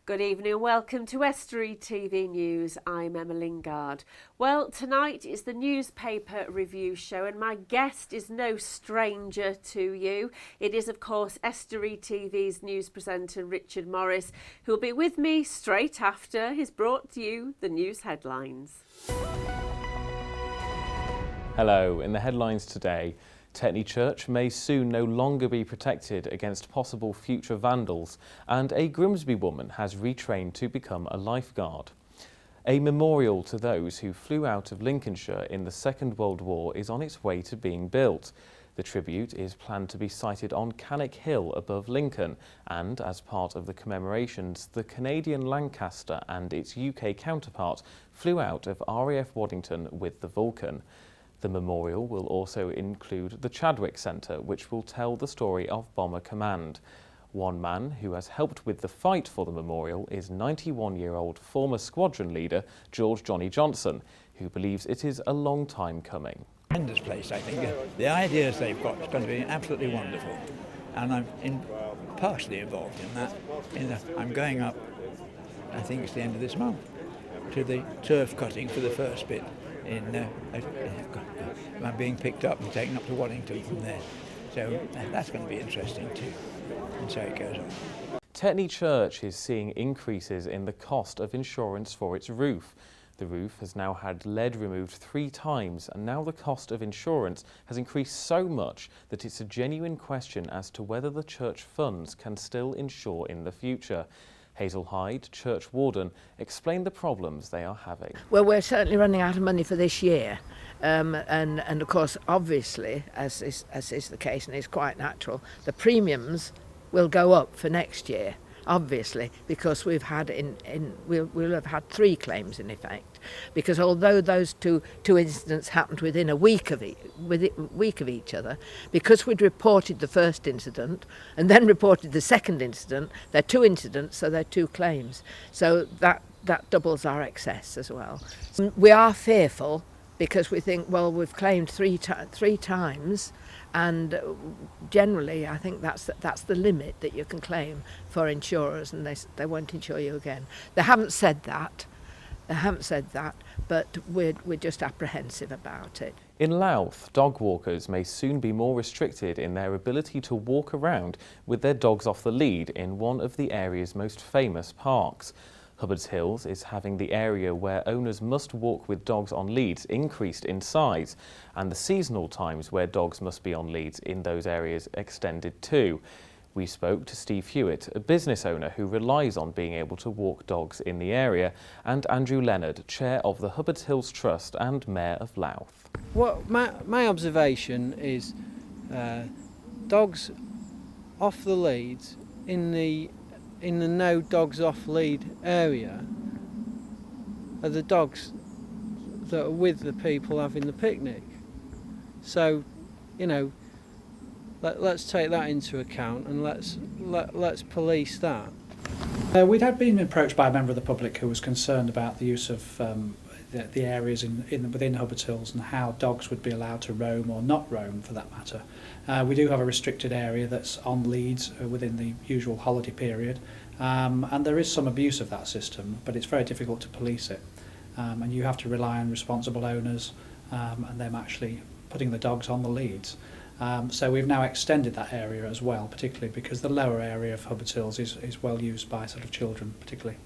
Good evening and welcome to Estuary TV News. I'm Emma Lingard. Well, tonight is the newspaper review show and my guest is no stranger to you. It is, of course, Estuary TV's news presenter Richard Morris, who will be with me straight after he's brought to you the news headlines. Hello, in the headlines today, Tetney Church may soon no longer be protected against possible future vandals, and a Grimsby woman has retrained to become a lifeguard. A memorial to those who flew out of Lincolnshire in the Second World War is on its way to being built. The tribute is planned to be sited on Cannock Hill above Lincoln, and as part of the commemorations, the Canadian Lancaster and its UK counterpart flew out of RAF Waddington with the Vulcan. The memorial will also include the Chadwick Centre, which will tell the story of Bomber Command. One man who has helped with the fight for the memorial is 91-year-old former squadron leader George Johnny Johnson, who believes it is a long time coming. Tremendous place, I think. The ideas they've got is going to be absolutely wonderful, and I'm partially involved in that. I'm going up, I think it's the end of this month, to the turf cutting for the first bit. I'm being picked up and taken up to Waddington from there. So that's going to be interesting too, and so it goes on. Tetney Church is seeing increases in the cost of insurance for its roof. The roof has now had lead removed 3 times, and now the cost of insurance has increased so much that it's a genuine question as to whether the church funds can still insure in the future. Hazel Hyde, church warden, explained the problems they are having. Well, we're certainly running out of money for this year, and of course, obviously, as is the case, and it's quite natural, the premiums will go up for next year, obviously, because we've had we'll have had 3 claims in effect. Because although those two incidents happened within a week of each other, because we'd reported the first incident and then reported the second incident, they're 2 incidents, so they're 2 claims. So that doubles our excess as well. We are fearful because we think, well, we've claimed 3 times, and generally I think that's the limit that you can claim for insurers, and they won't insure you again. They haven't said that, but we're just apprehensive about it. In Louth, dog walkers may soon be more restricted in their ability to walk around with their dogs off the lead in one of the area's most famous parks. Hubbard's Hills is having the area where owners must walk with dogs on leads increased in size, and the seasonal times where dogs must be on leads in those areas extended too. We spoke to Steve Hewitt, a business owner who relies on being able to walk dogs in the area, and Andrew Leonard, chair of the Hubbard's Hills Trust and mayor of Louth. What my observation is, dogs off the leads in the no dogs off lead area are the dogs that are with the people having the picnic. So, you know, let's take that into account and let's police that. We'd had been approached by a member of the public who was concerned about the use of the areas within Hubbard's Hills and how dogs would be allowed to roam or not roam, for that matter. We do have a restricted area that's on leads within the usual holiday period, and there is some abuse of that system, but it's very difficult to police it, and you have to rely on responsible owners and them actually putting the dogs on the leads. So we've now extended that area as well, particularly because the lower area of Hubbard's Hills is well used by sort of children particularly.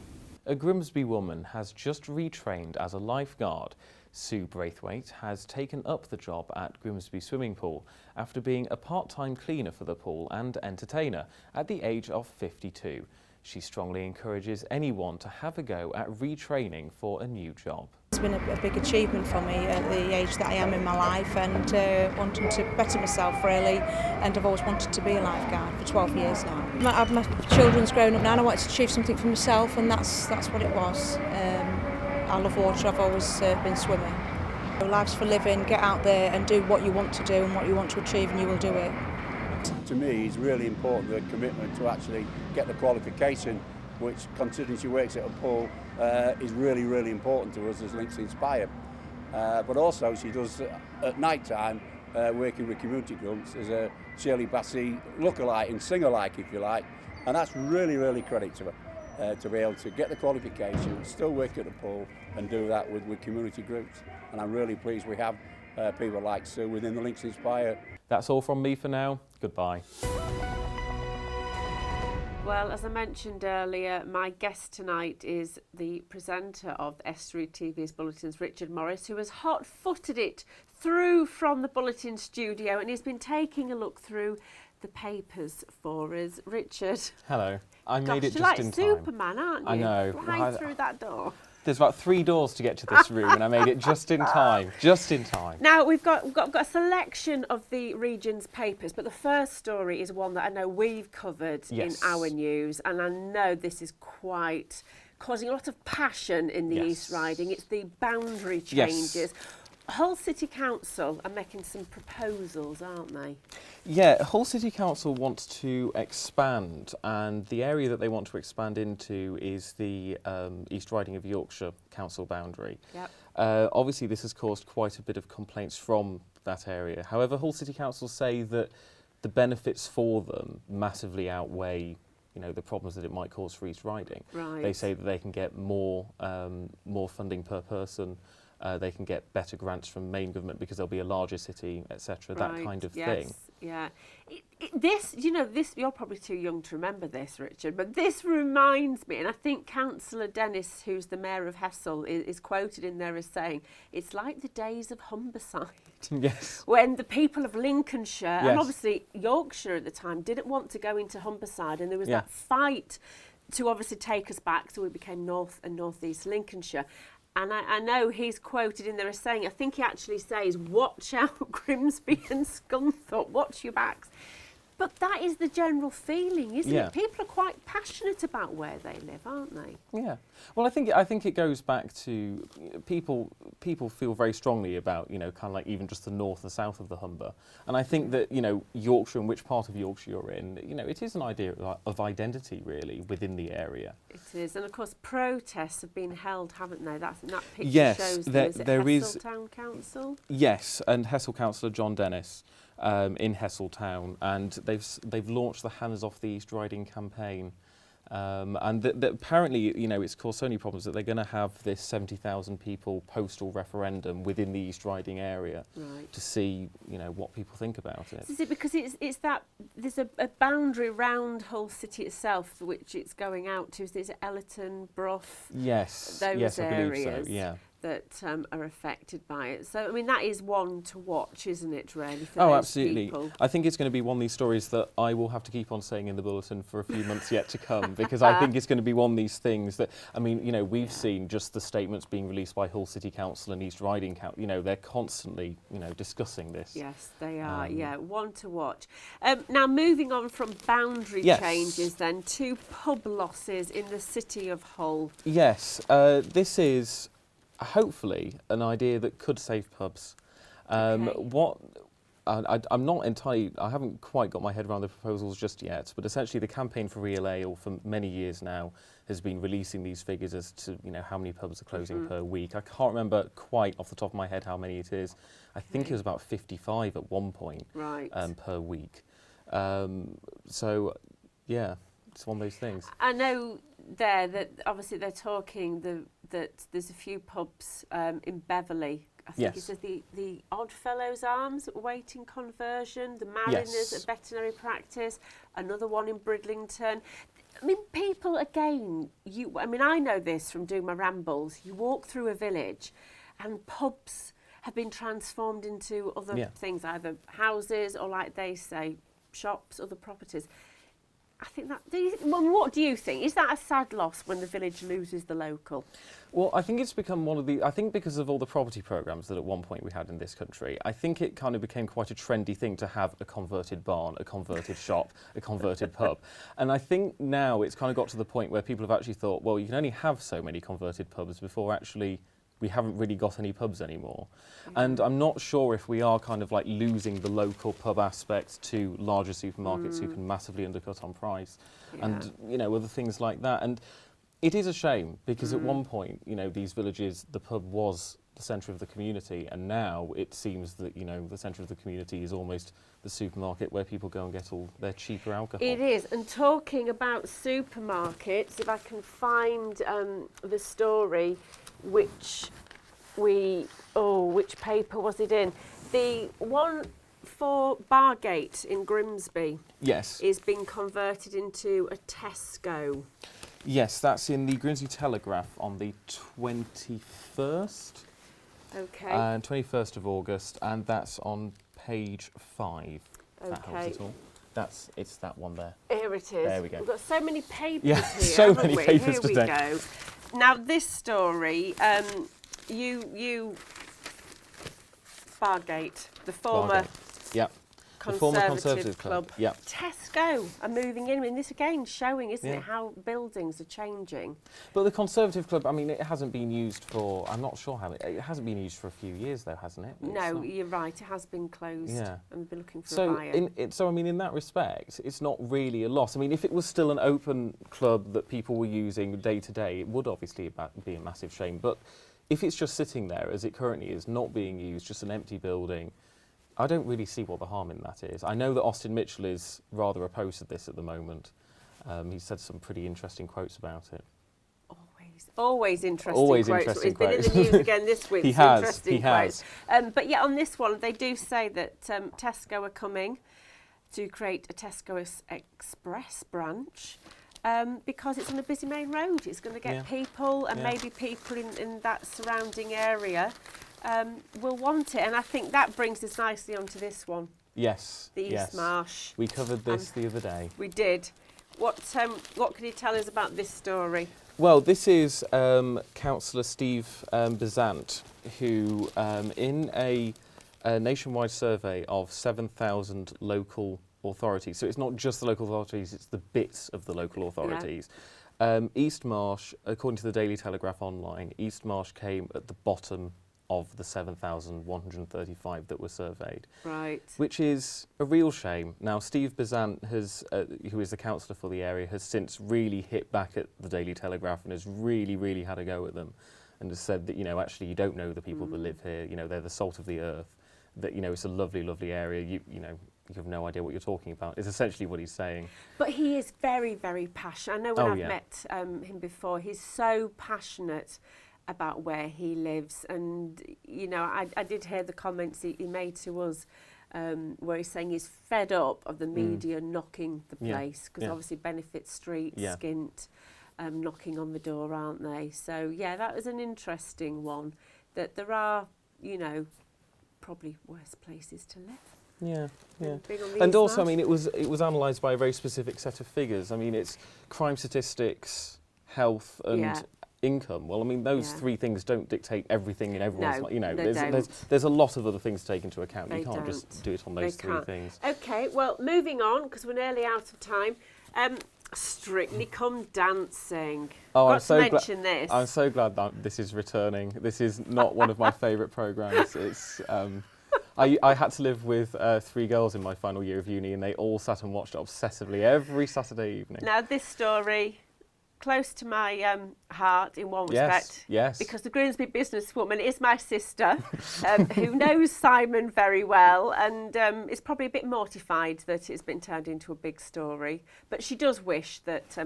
A Grimsby woman has just retrained as a lifeguard. Sue Braithwaite has taken up the job at Grimsby Swimming Pool after being a part-time cleaner for the pool and entertainer at the age of 52. She strongly encourages anyone to have a go at retraining for a new job. It's been a big achievement for me at the age that I am in my life, and wanting to better myself really, and I've always wanted to be a lifeguard for 12 years now. My children's grown up now and I wanted to achieve something for myself, and that's what it was. I love water, I've always been swimming. Life's for living, get out there and do what you want to do and what you want to achieve, and you will do it. To me, it's really important, the commitment to actually get the qualification, which, considering she works at a pool, is really, really important to us as Links Inspire. But also she does, at night time, working with community groups as a Shirley Bassey look-alike and sing-alike, if you like, and that's really, really credit to her. to be able to get the qualification, still work at the pool and do that with community groups. And I'm really pleased we have people like Sue within the Links Inspire. That's all from me for now. Goodbye. Well, as I mentioned earlier, my guest tonight is the presenter of Estuary TV's Bulletins, Richard Morris, who has hot-footed it through from the Bulletin studio and he's been taking a look through the papers for us. Richard. Hello. I made it just you're like in time. Superman, aren't you? I know. Flying through that door. There's about 3 doors to get to this room and I made it just in time. Just in time. Now, we've got a selection of the region's papers, but the first story is one that I know we've covered in our news, and I know this is quite causing a lot of passion in the East Riding. It's the boundary changes. Hull City Council are making some proposals, aren't they? Yeah, Hull City Council wants to expand, and the area that they want to expand into is the East Riding of Yorkshire Council boundary. Yep. Obviously, this has caused quite a bit of complaints from that area. However, Hull City Council say that the benefits for them massively outweigh, you know, the problems that it might cause for East Riding. Right. They say that they can get more funding per person. They can get better grants from main government because they'll be a larger city, etc. That kind of thing. Yeah. This, you know, you're probably too young to remember this, Richard, but this reminds me, and I think Councillor Dennis, who's the Mayor of Hessel, is quoted in there as saying, it's like the days of Humberside. Yes. When the people of Lincolnshire, and obviously Yorkshire at the time, didn't want to go into Humberside, and there was that fight to obviously take us back, so we became North and North East Lincolnshire. And I know he's quoted in there as saying, I think he actually says, watch out Grimsby and Scunthorpe, watch your backs. But that is the general feeling, isn't it? People are quite passionate about where they live, aren't they? Yeah. Well, I think it goes back to people feel very strongly about, you know, kind of like even just the north and south of the Humber. And I think that, you know, Yorkshire and which part of Yorkshire you're in, you know, it is an idea of identity really within the area. It is. And of course protests have been held, haven't they? That picture shows there is Hessel Town Council? Yes, and Hessel Councillor John Dennis in Hessel Town, and they've launched the Hands Off the East Riding campaign, and apparently, you know, it's caused so many problems that they're going to have this 70,000 people postal referendum within the East Riding area to see, you know, what people think about it. Is it because it's that there's a boundary round Hull City itself for which it's going out to? Is it Ellerton, Brough? Yes, those I believe areas? so. Yeah. That are affected by it. So, I mean, that is one to watch, isn't it, really, for Oh, those absolutely. people? I think it's going to be one of these stories that I will have to keep on saying in the bulletin for a few months yet to come, because I think it's going to be one of these things that, I mean, you know, we've seen just the statements being released by Hull City Council and East Riding Council, you know, they're constantly, you know, discussing this. Yes, they are, one to watch. Now, moving on from boundary changes then to pub losses in the city of Hull. Yes, this is hopefully an idea that could save pubs. I'm not entirely, I haven't quite got my head around the proposals just yet, but essentially the Campaign for Real Ale for many years now has been releasing these figures as to, you know, how many pubs are closing per week. I can't remember quite off the top of my head how many it is. I think it was about 55 at one point per week. So, yeah, it's one of those things. I know there that obviously they're talking that there's a few pubs in Beverley. I think it's the Oddfellows Arms awaiting conversion, the Mariners at veterinary practice, another one in Bridlington. I mean, people, again, I mean, I know this from doing my rambles. You walk through a village and pubs have been transformed into other things, either houses or, like they say, shops, other properties. I think that. What do you think? Is that a sad loss when the village loses the local? Well, I think it's become one of the. I think because of all the property programmes that at one point we had in this country, I think it kind of became quite a trendy thing to have a converted barn, a converted shop, a converted pub. And I think now it's kind of got to the point where people have actually thought, well, you can only have so many converted pubs before actually we haven't really got any pubs anymore. And I'm not sure if we are kind of like losing the local pub aspect to larger supermarkets who can massively undercut on price and, you know, other things like that. And it is a shame because at one point, you know, these villages, the pub was the centre of the community, and now it seems that, you know, the centre of the community is almost the supermarket where people go and get all their cheaper alcohol. It is. And talking about supermarkets, if I can find the story, which paper was it in? The one for Bargate in Grimsby. Yes. Is being converted into a Tesco. Yes, that's in the Grimsby Telegraph on the 21st. Okay. 21st of August, and that's on page 5. If that helps at all. It's that one there. Here it is. There we go. We've got so many papers Yeah, here. so many we? papers Here today. we go. Now this story, you Bargate, the former Bargate. Yep. The former Conservative Club. Yep. Tesco are moving in. I mean, this again showing, isn't Yeah. it, how buildings are changing. But the Conservative Club, I mean, it hasn't been used for, I'm not sure how, it hasn't been used for a few years though, hasn't it? It's No, not- you're right. It has been closed. Yeah. And we've been looking for a So, buyer. so I mean, in that respect, it's not really a loss. I mean, if it was still an open club that people were using day to day, it would obviously be a massive shame. But if it's just sitting there, as it currently is, not being used, just an empty building, I don't really see what the harm in that is. I know that Austin Mitchell is rather opposed to this at the moment. He said some pretty interesting quotes about it. Always interesting Always quotes. interesting He's been in quotes. the news again this week. He so has, interesting he quotes. has. But yeah, on this one, they do say that Tesco are coming to create a Tesco Express branch because it's on a busy main road. It's going to get Yeah. people, and Yeah. maybe people in that surrounding area will want it. And I think that brings us nicely onto this one. Yes. The East yes. Marsh. We covered this the other day. We did. What can you tell us about this story? Well, this is Councillor Steve Bezant, who in a nationwide survey of 7,000 local authorities, so it's not just the local authorities, it's the bits of the local authorities. East Marsh, according to the Daily Telegraph online, East Marsh came at the bottom of the 7,135 that were surveyed. Right. Which is a real shame. Now, Steve Bezant, who is the councillor for the area, has since really hit back at the Daily Telegraph and has really, really had a go at them, and has said that, you know, actually you don't know the people that live here. You know, they're the salt of the earth. That, you know, it's a lovely, lovely area. You know, you have no idea what you're talking about. It's essentially what he's saying. But he is very, very passionate. I know when Oh, I've yeah. met him before, he's so passionate about where he lives. And, you know, I did hear the comments he made to us where he's saying he's fed up of the media knocking the Yeah. place, because Yeah. obviously Benefit Street, Yeah. Skint, knocking on the door, aren't they? So, yeah, that was an interesting one, that there are, you know, probably worse places to live. Yeah, yeah. Being on the And East also, I Marsh. mean, it was analysed by a very specific set of figures. I mean, it's crime statistics, health, and Yeah. income. Well, I mean, those Yeah. three things don't dictate everything in everyone's No, life. You know, they there's a lot of other things to take into account. They You can't don't. just do it on They those three can't. things. Okay, well, moving on, because we're nearly out of time. Strictly Come Dancing. Oh, Got I'm so to mention this. I'm so glad that this is returning. This is not one of my favourite programmes. It's I had to live with 3 girls in my final year of uni, and they all sat and watched it obsessively every Saturday evening. Now, this story, close to my heart in one Yes, respect. yes. Because the Grimsby businesswoman is my sister, who knows Simon very well, and is probably a bit mortified that it's been turned into a big story. But she does wish that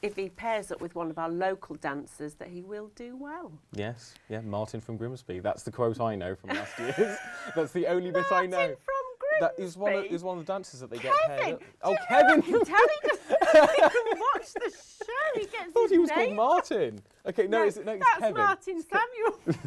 if he pairs up with one of our local dancers, that he will do well. Yes, yeah, Martin from Grimsby. That's the quote I know from last year's. That's the only bit I know. Martin from That Grimsby. is one of the dancers that they get paired Kevin! up. Oh, Kevin! Tell him to watch the show. He gets I thought his he was called name. Martin. Okay, no, it's that's Kevin. Martin Samuel.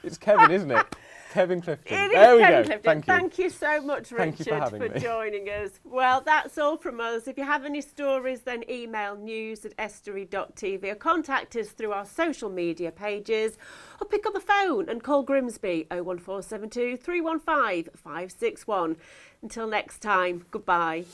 It's Kevin, isn't it? Kevin Clifton. It is There we Kevin go. Clifton. Thank you. you so much, Richard, Thank you for having me. joining us. Well, that's all from us. If you have any stories, then email news@estuary.tv or contact us through our social media pages, or pick up the phone and call Grimsby 01472 315 561. Until next time, goodbye.